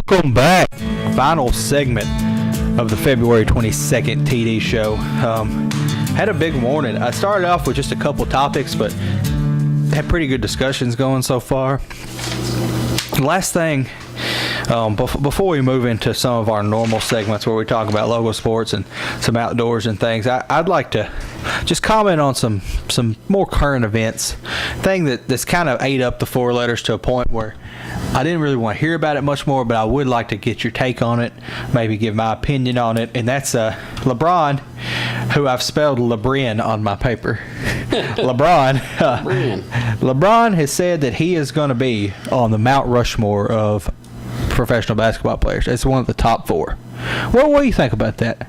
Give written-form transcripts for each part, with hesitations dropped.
Welcome back. Final segment of the February 22nd TD show. Had a big morning. I started off with just a couple topics, but had pretty good discussions going so far. Last thing, before we move into some of our normal segments where we talk about local sports and some outdoors and things, I'd like to just comment on some more current events. Thing that's kind of ate up the four letters to a point where I didn't really want to hear about it much more, but I would like to get your take on it, maybe give my opinion on it, and that's LeBron, who I've spelled LeBron on my paper. LeBron has said that he is going to be on the Mount Rushmore of professional basketball players. It's one of the top four. What do you think about that?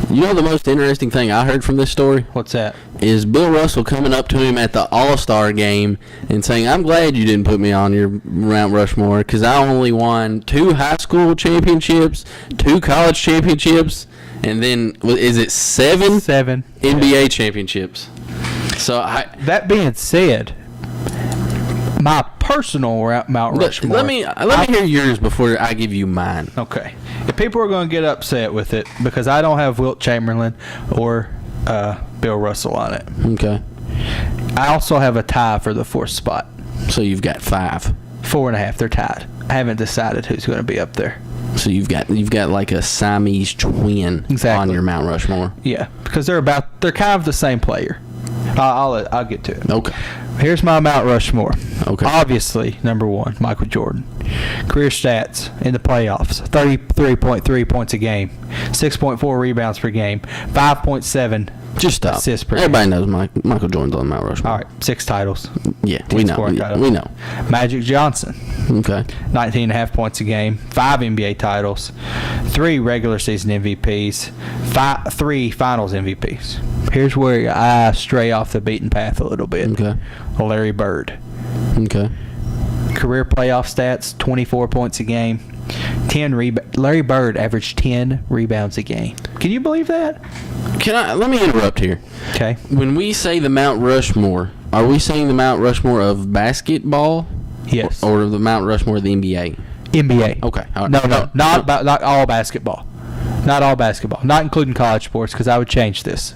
You know the most interesting thing I heard from this story? What's that? Is Bill Russell coming up to him at the All-Star game and saying, I'm glad you didn't put me on your Mount Rushmore because I only won 2 high school championships, 2 college championships, and then, is it 7? 7 NBA championships. So that being said, my personal Mount Rushmore. Let me hear yours before I give you mine. Okay. If people are going to get upset with it because I don't have Wilt Chamberlain or Bill Russell on it. Okay. I also have a tie for the 4th spot. So you've got 5. 4.5. They're tied. I haven't decided who's going to be up there. So you've got like a Siamese twin on your Mount Rushmore. Yeah, because they're kind of the same player. I'll get to it. Okay. Here's my Mount Rushmore. Okay. Obviously, number 1, Michael Jordan. Career stats in the playoffs: 33.3 points a game, 6.4 rebounds per game, 5.7 just stop. assists per Everybody game. knows Michael Jordan's on Mount Rushmore. All right, 6 titles. Yeah, we know. We know. Magic Johnson. Okay. 19.5 points a game, 5 NBA titles, 3 regular season MVPs, 3 finals MVPs. Here's where I stray off the beaten path a little bit. Okay. Larry Bird. Okay. Career playoff stats: 24 points a game, 10 Larry Bird averaged 10 rebounds a game. Can you believe that? Let me interrupt here. Okay. When we say the Mount Rushmore, are we saying the Mount Rushmore of basketball? Yes. Or the Mount Rushmore of the NBA? NBA. Okay. All right. No, not all basketball. Not all basketball. Not including college sports, because I would change this.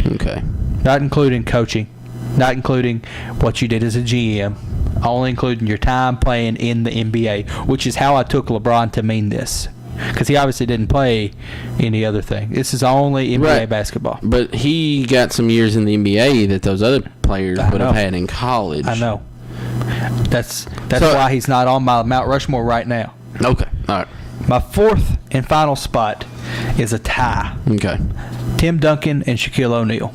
Okay. Not including coaching. Not including what you did as a GM. Only including your time playing in the NBA, which is how I took LeBron to mean this. Because he obviously didn't play any other thing. This is only NBA basketball. But he got some years in the NBA that those other players would have had in college. I know. That's why he's not on my Mount Rushmore right now. Okay. All right. My 4th and final spot is a tie. Okay. Tim Duncan and Shaquille O'Neal.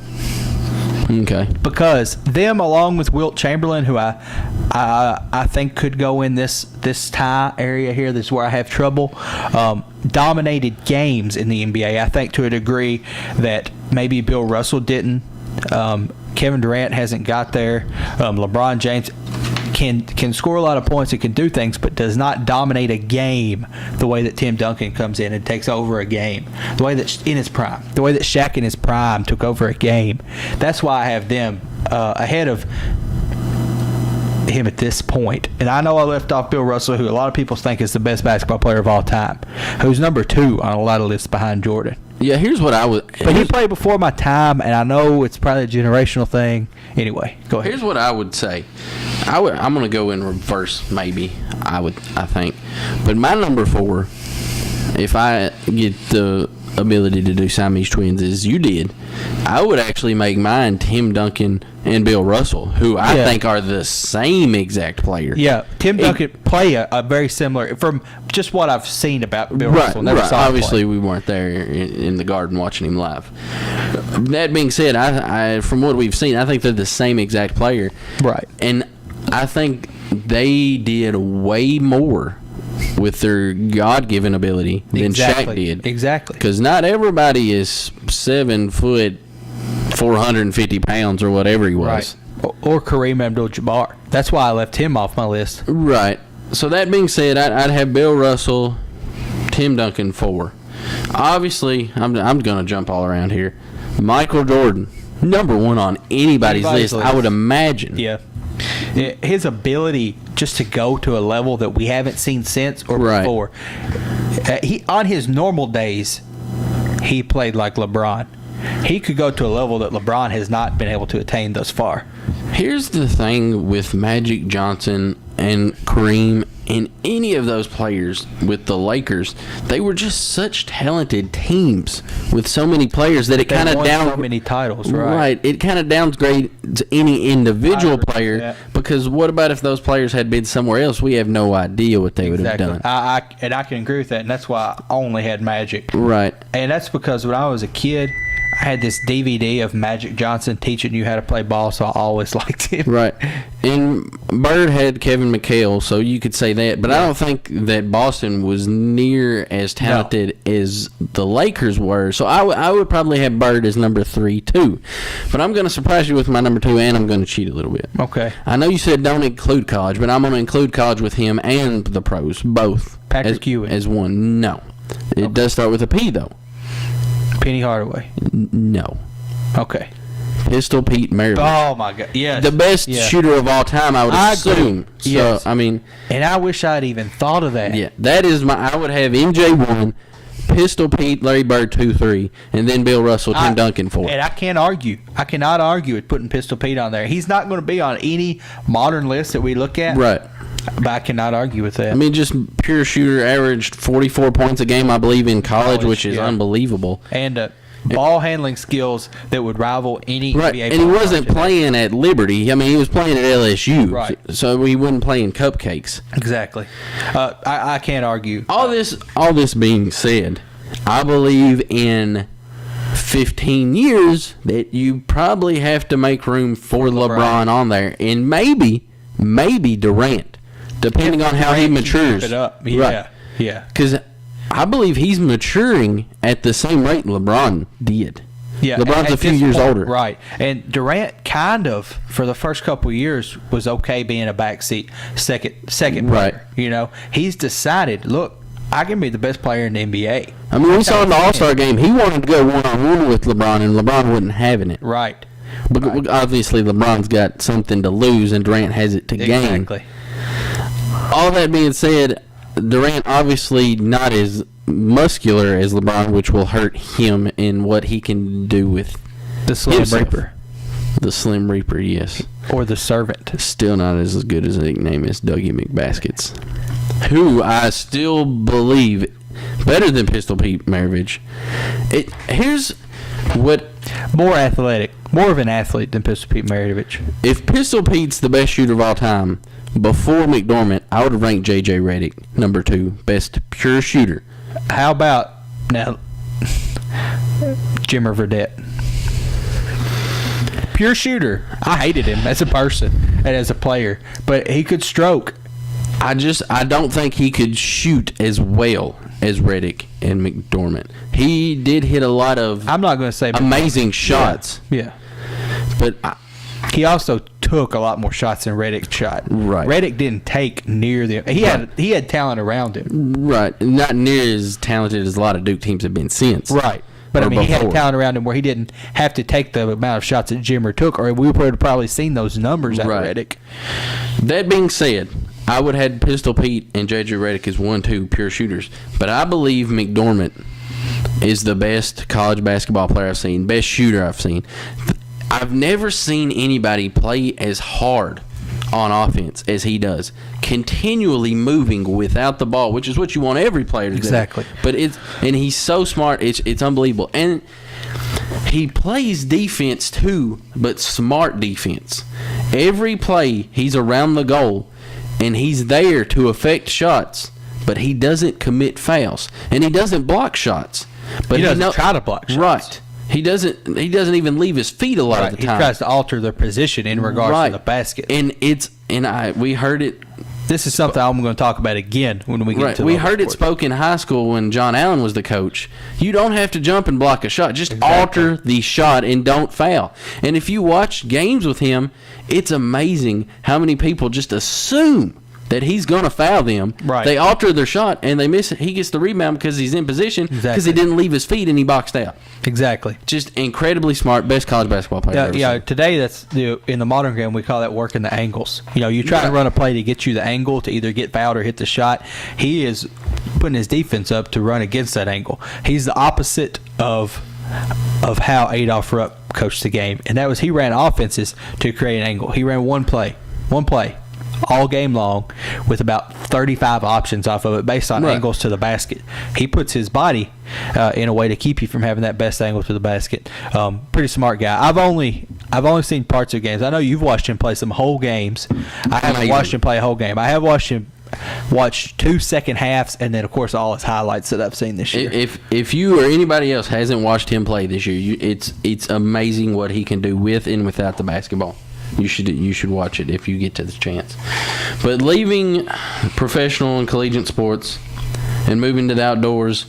Okay. Because them, along with Wilt Chamberlain, who I think could go in this tie area here, this is where I have trouble, dominated games in the NBA, I think, to a degree that maybe Bill Russell didn't. Kevin Durant hasn't got there. LeBron James can score a lot of points and can do things, but does not dominate a game the way that Tim Duncan comes in and takes over a game. The way that in his prime, the way that Shaq in his prime took over a game. That's why I have them ahead of him at this point. And I know I left off Bill Russell, who a lot of people think is the best basketball player of all time, who's number 2 on a lot of lists behind Jordan. Yeah, here's what I would. But he played before my time, and I know it's probably a generational thing. Anyway, go ahead. Here's what I would say. I'm going to go in reverse, maybe. I think, but my number 4, if I get the ability to do Siamese twins as you did, I would actually make mine Tim Duncan and Bill Russell, who I think are the same exact player. Yeah, Tim Duncan play a very similar, from just what I've seen about Bill Russell. Never saw him Obviously, play. we weren't there in the Garden watching him live. That being said, I from what we've seen, I think they're the same exact player. Right. And I think they did way more with their God-given ability than Shaq did. Exactly. Because not everybody is 7 foot, 450 pounds, or whatever he was. Right. Or Kareem Abdul-Jabbar. That's why I left him off my list. Right. So that being said, I'd have Bill Russell, Tim Duncan 4. Obviously, I'm going to jump all around here. Michael Jordan, number 1 on anybody's list, I would imagine. Yeah. his ability just to go to a level that we haven't seen since or Right. before. He on his normal days, he played like LeBron. He could go to a level that LeBron has not been able to attain thus far. Here's the thing with Magic Johnson and Kareem and any of those players with the Lakers, they were just such talented teams with so many players that it They kind of won down so many titles, right? It kind of downgrades any individual I agree with player that. because what about if those players had been somewhere else? We have no idea what they would have Exactly. done. I can agree with that, and that's why I only had Magic. Right. And that's because when I was a kid, I had this DVD of Magic Johnson teaching you how to play ball, so I always liked him. Right. And Bird had Kevin McHale, so you could say that. But I don't think that Boston was near as talented as the Lakers were. So I would probably have Bird as number 3, too. But I'm going to surprise you with my number 2, and I'm going to cheat a little bit. Okay. I know you said don't include college, but I'm going to include college with him and the pros, both. Patrick Ewing. As one. No. It does start with a P, though. Penny Hardaway. No. Okay. Pistol Pete Maravich. Oh, my God. Yes. The best Yeah. shooter of all time, I would I agree. assume. So, Yes. I mean, And I wish I'd even thought of that. yeah, that is I would have MJ 1, Pistol Pete, Larry Bird 2, 3, and then Bill Russell, Tim Duncan 4. And I can't argue. I cannot argue with putting Pistol Pete on there. He's not going to be on any modern list that we look at. Right. But I cannot argue with that. I mean, just pure shooter, averaged 44 points a game, I believe, in college, which is yeah. unbelievable. And ball handling skills that would rival any Right, NBA and he wasn't player. playing at Liberty. I mean, he was playing at LSU. Right. So he wasn't playing cupcakes. Exactly. I can't argue. All this being said, I believe in 15 years that you probably have to make room for LeBron on there, and maybe Durant, depending on how he Durant can matures. keep it up. Yeah. Right. Yeah. Because I believe he's maturing at the same rate LeBron did. Yeah, LeBron's at a few this years point, older. right? And Durant kind of for the first couple of years was okay being a backseat second Right. player. You know, he's decided, look, I can be the best player in the NBA. I mean, we saw in the All-Star game, he wanted to go one-on-one with LeBron, and LeBron wasn't having it. Right. But obviously, LeBron's got something to lose, and Durant has it to gain. Exactly. All that being said, Durant obviously not as muscular as LeBron, which will hurt him in what he can do with The Slim himself. Reaper. The Slim Reaper, yes. Or the Servant. Still not as good as a nickname as Dougie McBaskets, who I still believe better than Pistol Pete Maravich. Here's what. More athletic. More of an athlete than Pistol Pete Maravich. If Pistol Pete's the best shooter of all time, before McDormand, I would have ranked J.J. Redick number 2, best pure shooter. How about now Jimmer Verdette? Pure shooter. I hated him as a person and as a player, but he could stroke. I don't think he could shoot as well as Redick and McDormand. He did hit a lot of I'm not going to say amazing shots, Yeah. but He also took a lot more shots than Redick shot. Right. Redick didn't take near the. He had talent around him. right, not near as talented as a lot of Duke teams have been since. Right. But Or I mean, he before. had talent around him where he didn't have to take the amount of shots that Jimmer took, or we would have probably seen those numbers out Right. of Redick. That being said, I would have had Pistol Pete and J.J. Redick as 1-2 pure shooters, but I believe McDormand is the best college basketball player I've seen, best shooter I've seen. I've never seen anybody play as hard on offense as he does, continually moving without the ball, which is what you want every player to Exactly. do. But he's so smart, it's unbelievable. And he plays defense too, but smart defense. Every play, he's around the goal, and he's there to affect shots, but he doesn't commit fouls, and he doesn't block shots. But He doesn't try to block shots. Right. He doesn't even leave his feet a lot Right. of the He time. tries to alter their position in regards to the basket. And we heard it. This is something I'm going to talk about again when we get Right. to We the heard it sport. spoken in high school when John Allen was the coach. You don't have to jump and block a shot. Just alter the shot and don't foul. And if you watch games with him, it's amazing how many people just assume that he's going to foul them. Right. They alter their shot, and they miss it. He gets the rebound because he's in position because he didn't leave his feet and he boxed out. Exactly. Just incredibly smart, best college basketball player. Yeah. Today, that's in the modern game we call that working the angles. You try to run a play to get you the angle to either get fouled or hit the shot. He is putting his defense up to run against that angle. He's the opposite of how Adolph Rupp coached the game, and that was he ran offenses to create an angle. He ran one play all game long with about 35 options off of it based on angles to the basket. He puts his body in a way to keep you from having that best angle to the basket. Pretty smart guy. I've only seen parts of games. I know you've watched him play some whole games. I haven't watched him play a whole game. I have watched 2 second halves, and then of course all his highlights that I've seen this year. If you or anybody else hasn't watched him play this year, it's amazing what he can do with and without the basketball. You should watch it if you get to the chance. But leaving professional and collegiate sports and moving to the outdoors,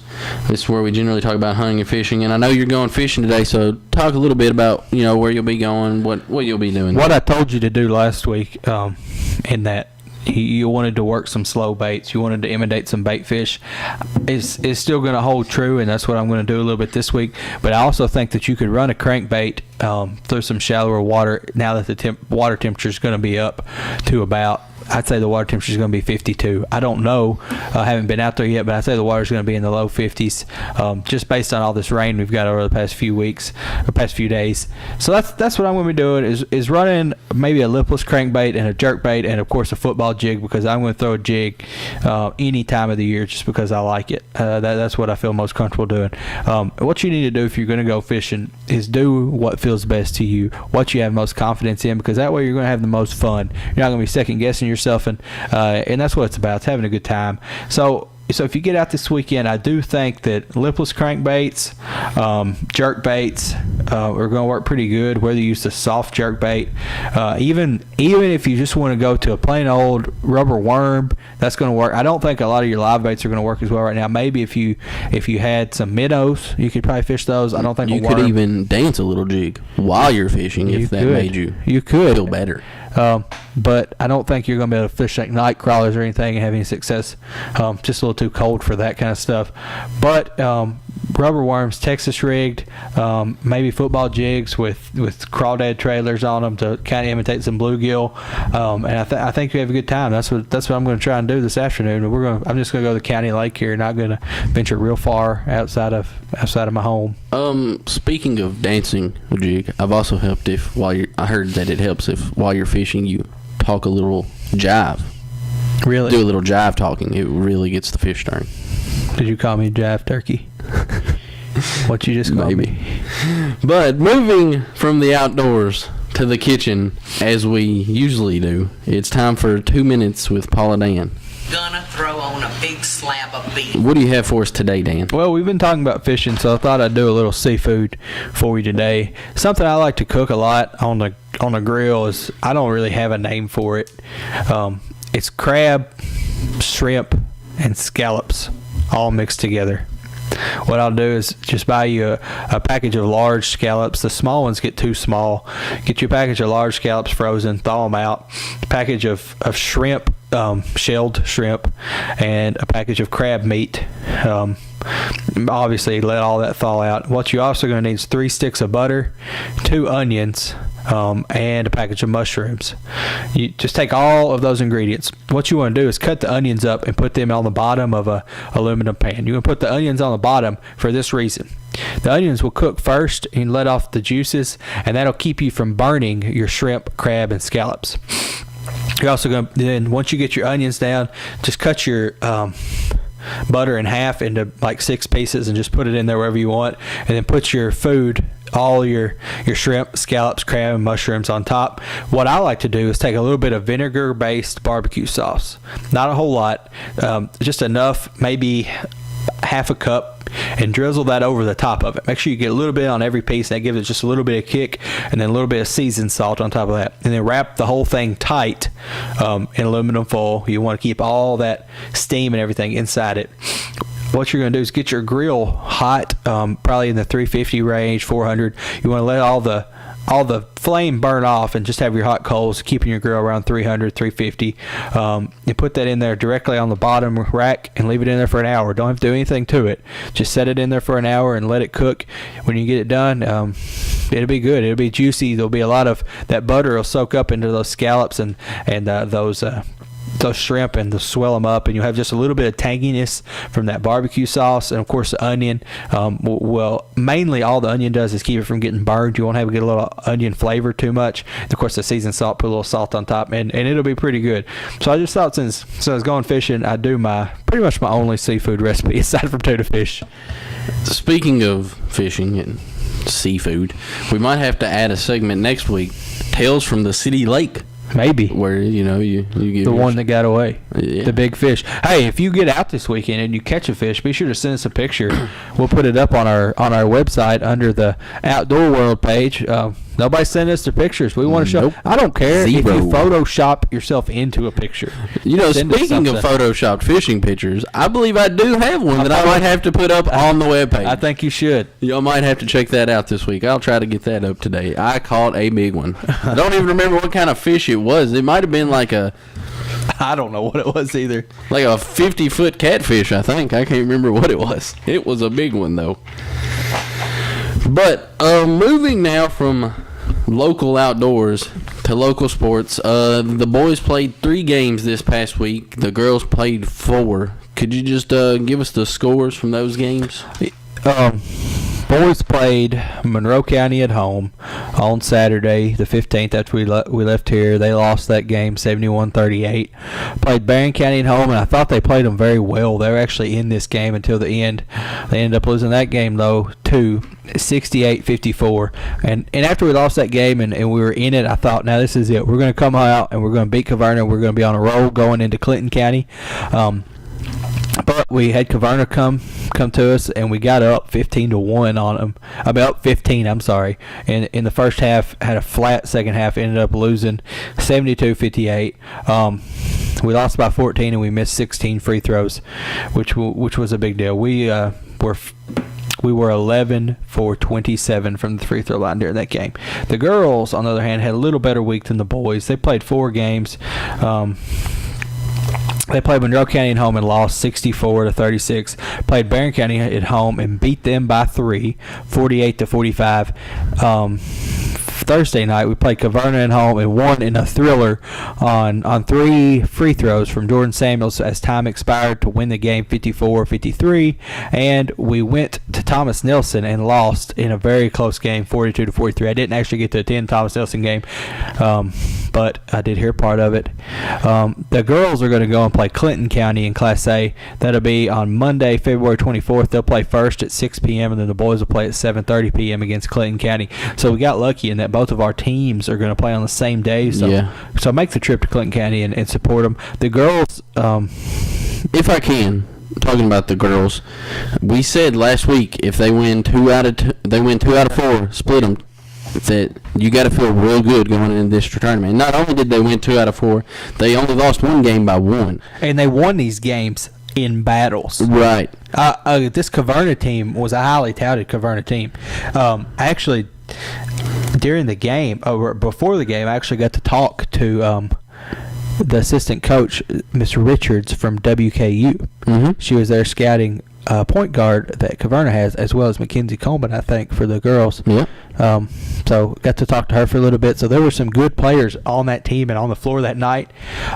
this is where we generally talk about hunting and fishing. And I know you're going fishing today, so talk a little bit about where you'll be going, what you'll be doing. What I told you to do last week, in that you wanted to work some slow baits, you wanted to imitate some bait fish, is still going to hold true, and that's what I'm going to do a little bit this week. But I also think that you could run a crankbait through some shallower water now that the water temperature is going to be up to about, I'd say the water temperature is going to be 52. I don't know. I haven't been out there yet, but I'd say the water is going to be in the low 50s, just based on all this rain we've got over the past few weeks, or past few days. So that's what I'm going to be doing is running maybe a lipless crankbait and a jerkbait and, of course, a football jig, because I'm going to throw a jig any time of the year just because I like it. That's what I feel most comfortable doing. What you need to do if you're going to go fishing is do what feels best to you, what you have most confidence in, because that way you're going to have the most fun. You're not going to be second-guessing yourself, and that's what it's about. It's having a good time. So if you get out this weekend, I do think that lipless crankbaits, jerk baits are going to work pretty good, whether you use the soft jerk bait. Even if you just want to go to a plain old rubber worm, that's going to work. I don't think a lot of your live baits are going to work as well right now. Maybe if you had some minnows, you could probably fish those. I don't think you could even dance a little jig while you're fishing if that made you feel better. But I don't think you're going to be able to fish like night crawlers or anything and have any success. Just a little too cold for that kind of stuff. But rubber worms, Texas rigged, maybe football jigs with crawdad trailers on them to kind of imitate some bluegill, and I think you have a good time. That's what I'm going to try and do this afternoon. I'm just going to go to the county lake here, not going to venture real far outside of my home. Speaking of dancing jig, I've also helped I heard that it helps if while you're fishing you talk a little jive. Really? Do a little jive talking. It really gets the fish stirring. Did you call me jive turkey? What you just called me? But moving from the outdoors to the kitchen, as we usually do, it's time for 2 minutes with Paula Dan. Gonna throw on a big slab of beef. What do you have for us today, Dan? Well, we've been talking about fishing, so I thought I'd do a little seafood for you today. Something I like to cook a lot on the grill is, I don't really have a name for it. It's crab, shrimp, and scallops all mixed together. What I'll do is just buy you a package of large scallops. The small ones get too small. Get you a package of large scallops frozen, thaw them out. A package of shrimp, shelled shrimp, and a package of crab meat. Obviously, let all that thaw out. What you're also going to need is 3 sticks of butter, 2 onions, and a package of mushrooms. You just take all of those ingredients. What you want to do is cut the onions up and put them on the bottom of a aluminum pan. You're going to put the onions on the bottom for this reason. The onions will cook first and let off the juices, and that'll keep you from burning your shrimp, crab, and scallops. You're also going to, then once you get your onions down, just cut your butter in half into like 6 pieces and just put it in there wherever you want, and then put your food, all your shrimp, scallops, crab, and mushrooms on top. What I like to do is take a little bit of vinegar-based barbecue sauce. Not a whole lot, just enough, maybe half a cup, and drizzle that over the top of it. Make sure you get a little bit on every piece. That gives it just a little bit of kick, and then a little bit of seasoned salt on top of that. And then wrap the whole thing tight in aluminum foil. You want to keep all that steam and everything inside it. What you're going to do is get your grill hot, probably in the 350 range, 400. You want to let all the flame burn off and just have your hot coals, keeping your grill around 300, 350. You put that in there directly on the bottom rack and leave it in there for an hour. Don't have to do anything to it. Just set it in there for an hour and let it cook. When you get it done, it'll be good. It'll be juicy. There'll be a lot of that butter will soak up into those scallops and those shrimp, and they'll swell them up, and you'll have just a little bit of tanginess from that barbecue sauce, and of course the onion. Well, mainly all the onion does is keep it from getting burned. You won't have to get a little onion flavor too much. And of course the seasoned salt, put a little salt on top, and it'll be pretty good. So I just thought since I was going fishing, I do pretty much my only seafood recipe aside from tuna fish. Speaking of fishing and seafood, we might have to add a segment next week, Tales from the City Lake. Maybe. Where, you give the one that got away. Yeah. The big fish. Hey, if you get out this weekend and you catch a fish, be sure to send us a picture. We'll put it up on our website under the Outdoor World page. Nobody send us the pictures. We want to show. Nope. I don't care if you Zero. Photoshop yourself into a picture. Speaking of photoshopped fishing pictures, I believe I do have one that I might have to put up on the webpage. I think you should. Y'all might have to check that out this week. I'll try to get that up today. I caught a big one. I don't even remember what kind of fish it was. It might have been like a I don't know what it was either. Like a 50-foot catfish, I think. I can't remember what it was. It was a big one, though. But moving now from local outdoors to local sports, the boys played 3 games this past week. The girls played 4. Could you just give us the scores from those games? Boys played Monroe County at home on Saturday, the 15th, after we left here. They lost that game 71-38. Played Barron County at home, and I thought they played them very well. They were actually in this game until the end. They ended up losing that game, though, to 68-54. And after we lost that game and we were in it, I thought, now this is it. We're going to come out, and we're going to beat Caverna. We're going to be on a roll going into Clinton County. But we had Caverna come to us, and we got up 15-1 on them. Up 15, I'm sorry. And in the first half, had a flat second half, ended up losing 72-58. We lost by 14, and we missed 16 free throws, which was a big deal. We were 11 for 27 from the free throw line during that game. The girls, on the other hand, had a little better week than the boys. They played 4 games. They played Monroe County at home and lost 64-36. Played Barron County at home and beat them by 3, 48-45. Thursday night, we played Caverna at home and won in a thriller on 3 free throws from Jordan Samuels as time expired to win the game 54-53. And we went to Thomas Nelson and lost in a very close game 42-43. I didn't actually get to attend Thomas Nelson game, but I did hear part of it. The girls are going to go and play Clinton County in Class A. That'll be on Monday, February 24th. They'll play first at 6 p.m. and then the boys will play at 7:30 p.m. against Clinton County. So we got lucky in that both of our teams are going to play on the same day. So make the trip to Clinton County and support them. The girls, if I can, talking about the girls, we said last week if they win 2 out of 4, split them. That you got to feel real good going into this tournament. Not only did they win 2 out of 4, they only lost 1 game by 1. And they won these games in battles. Right. This Caverna team was a highly touted Caverna team. Actually, during the game, or before the game, I actually got to talk to the assistant coach, Mr. Richards from WKU. Mm-hmm. She was there scouting point guard that Caverna has, as well as Mackenzie Coleman, I think, for the girls. Yeah. So got to talk to her for a little bit. So there were some good players on that team and on the floor that night.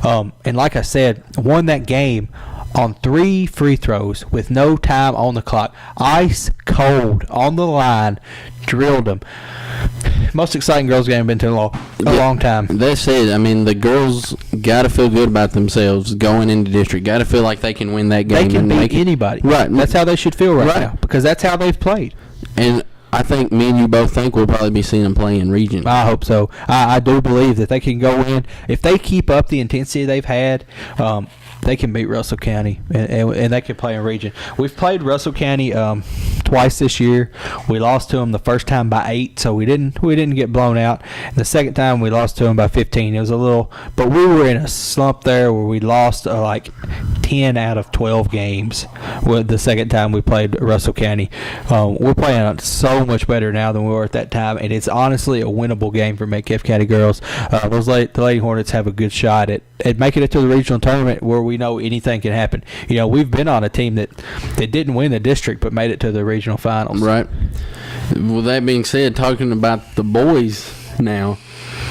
And like I said, won that game on 3 free throws with no time on the clock. Ice cold on the line, drilled them. Most exciting girls game I've been to in a long time. That's it. I mean, the girls got to feel good about themselves going into district. Got to feel like they can win that game. They can beat anybody. Right. That's how they should feel right now, because that's how they've played. And I think me and you both think we'll probably be seeing them play in region. I hope so. I do believe that they can go in. If they keep up the intensity they've had, they can beat Russell County, and they can play in region. We've played Russell County twice this year. We lost to them the first time by 8, so we didn't get blown out. And the second time we lost to them by 15. It was a little, but we were in a slump there where we lost like 10 out of 12 games. With the second time we played Russell County, we're playing so much better now than we were at that time, and it's honestly a winnable game for Metcalfe County girls. The Lady Hornets have a good shot at making it to the regional tournament where we know anything can happen. You know, we've been on a team that didn't win the district but made it to the regional finals. Right. Well, that being said, talking about the boys now,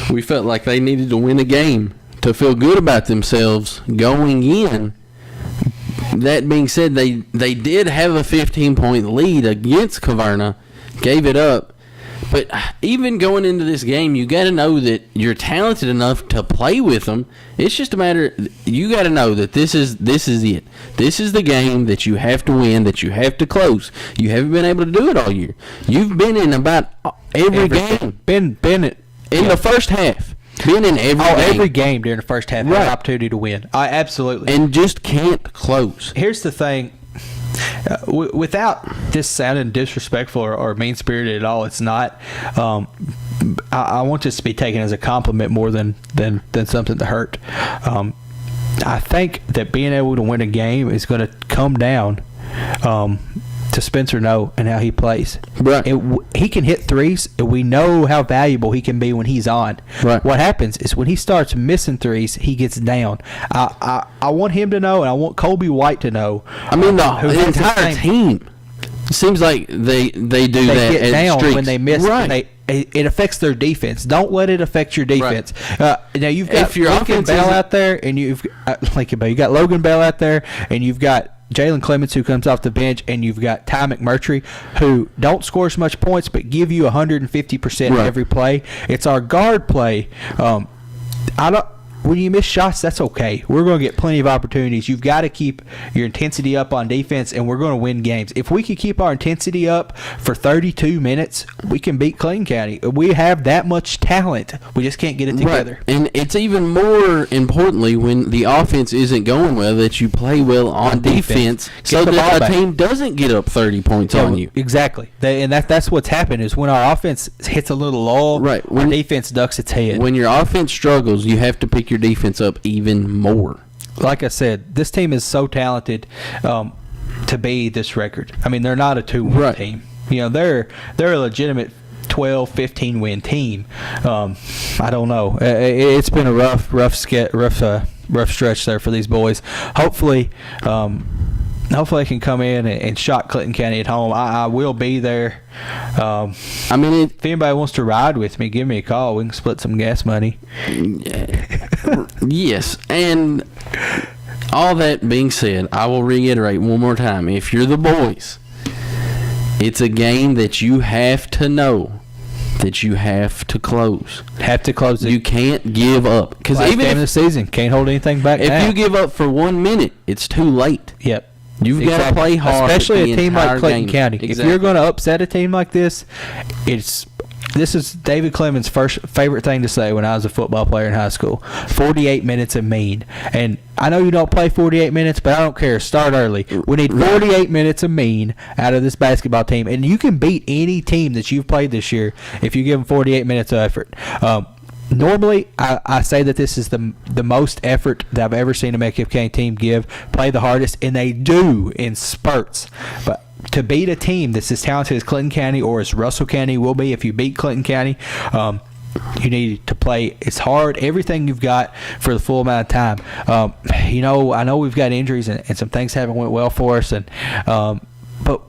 we felt like they needed to win a game to feel good about themselves going in. That being said, they did have a 15-point lead against Caverna, gave it up. But even going into this game, you got to know that you're talented enough to play with them. It's just a matter, you got to know that this is it. This is the game that you have to win, that you have to close. You haven't been able to do it all year. You've been in about every game. Been in the first half. Been in every game during the first half. Right. Had an opportunity to win. Absolutely. And just can't close. Here's the thing. Without this sounding disrespectful or mean-spirited at all, it's not. I want this to be taken as a compliment more than something to hurt. I think that being able to win a game is going to come down to Spencer No and how he plays. Right. He can hit threes, and we know how valuable he can be when he's on. Right. What happens is when he starts missing threes, he gets down. I want him to know, and I want Colby White to know. I mean, the entire team seems like they do that. They get down streaks. when they miss. Right. It affects their defense. Don't let it affect your defense. Right. Now you've got If your Logan offense Bell isn't- out there, and you got Logan Bell out there, and you've got Jalen Clements, who comes off the bench, and you've got Ty McMurtry, who don't score as much points but give you 150% Right. every play. It's our guard play. When you miss shots, that's okay. We're going to get plenty of opportunities. You've got to keep your intensity up on defense, and we're going to win games. If we could keep our intensity up for 32 minutes, we can beat Clayton County. We have that much talent. We just can't get it together. Right. And it's even more importantly when the offense isn't going well that you play well on defense so the ball that a back. team doesn't get up 30 points on you. Exactly. That's what's happened is when our offense hits a little lull, Right. our defense ducks its head. When your offense struggles, you have to pick your defense up even more. Like I said, this team is so talented to be this record. I mean, they're not a 2-win Right. team. You know, they're a legitimate 12, 15-win team. I don't know. It's been a rough stretch there for these boys. Hopefully they can come in and shock Clinton County at home. I will be there. I mean, If anybody wants to ride with me, give me a call. We can split some gas money. yes. And all that being said, I will reiterate one more time. If you're the boys, it's a game that you have to know that you have to close. Have to close it. You can't give up. Because Last even game of the if season, can't hold anything back now. you give up for 1 minute, it's too late. Yep. You've got to play hard, especially the a team like entire Clayton game. County. Exactly. If you're going to upset a team like this, this is David Clemens' first favorite thing to say when I was a football player in high school. 48 minutes of mean. And I know you don't play 48 minutes, but I don't care. Start early. We need 48 minutes of mean out of this basketball team. And you can beat any team that you've played this year if you give them 48 minutes of effort. Normally, I say that this is the most effort that I've ever seen a Metcalfe County team play the hardest, and they do in spurts. But to beat a team that's as talented as Clinton County or as Russell County will be if you beat Clinton County, you need to play as hard, everything you've got for the full amount of time. I know we've got injuries and some things haven't went well for us, but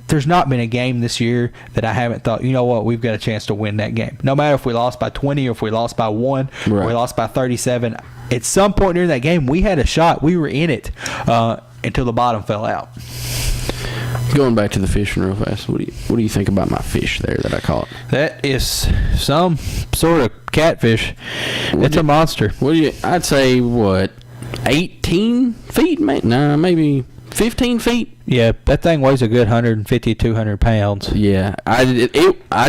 there's not been a game this year that I haven't thought, you know what, we've got a chance to win that game. No matter if we lost by 20 or if we lost by 1 or we lost by 37. At some point during that game, we had a shot. We were in it until the bottom fell out. Going back to the fishing real fast, what do you think about my fish there that I caught? That is some sort of catfish. It's a monster. I'd say 18 feet, maybe 15 feet. Yeah, that thing weighs a good 150, 200 pounds. Yeah, I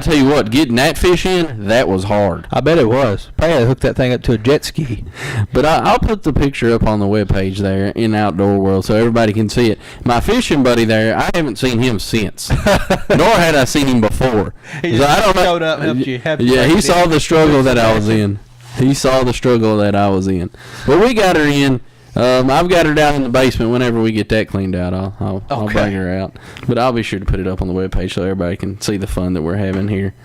tell you what, getting that fish in, that was hard. I bet it was. Probably had to hook that thing up to a jet ski. But I'll put the picture up on the webpage there in Outdoor World so everybody can see it. My fishing buddy there, I haven't seen him since, nor had I seen him before. He just I don't know. showed up, helped you. Yeah, he saw the struggle that I was in. He saw the struggle that I was in. But we got her in. I've got her down in the basement. Whenever we get that cleaned out, I'll bring her out. But I'll be sure to put it up on the webpage so everybody can see the fun that we're having here.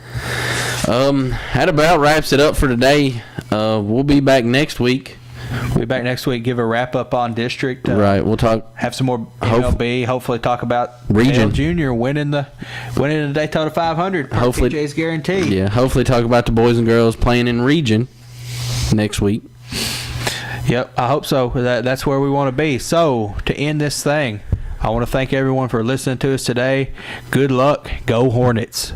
That about wraps it up for today. We'll be back next week. We'll be back next week. Give a wrap up on district. Right. We'll talk. Have some more MLB. Hopefully, talk about Region Junior winning the Daytona 500. Hopefully, TJ's guarantee. Yeah. Hopefully, talk about the boys and girls playing in region next week. Yep, I hope so. That's where we want to be. So, to end this thing, I want to thank everyone for listening to us today. Good luck. Go Hornets.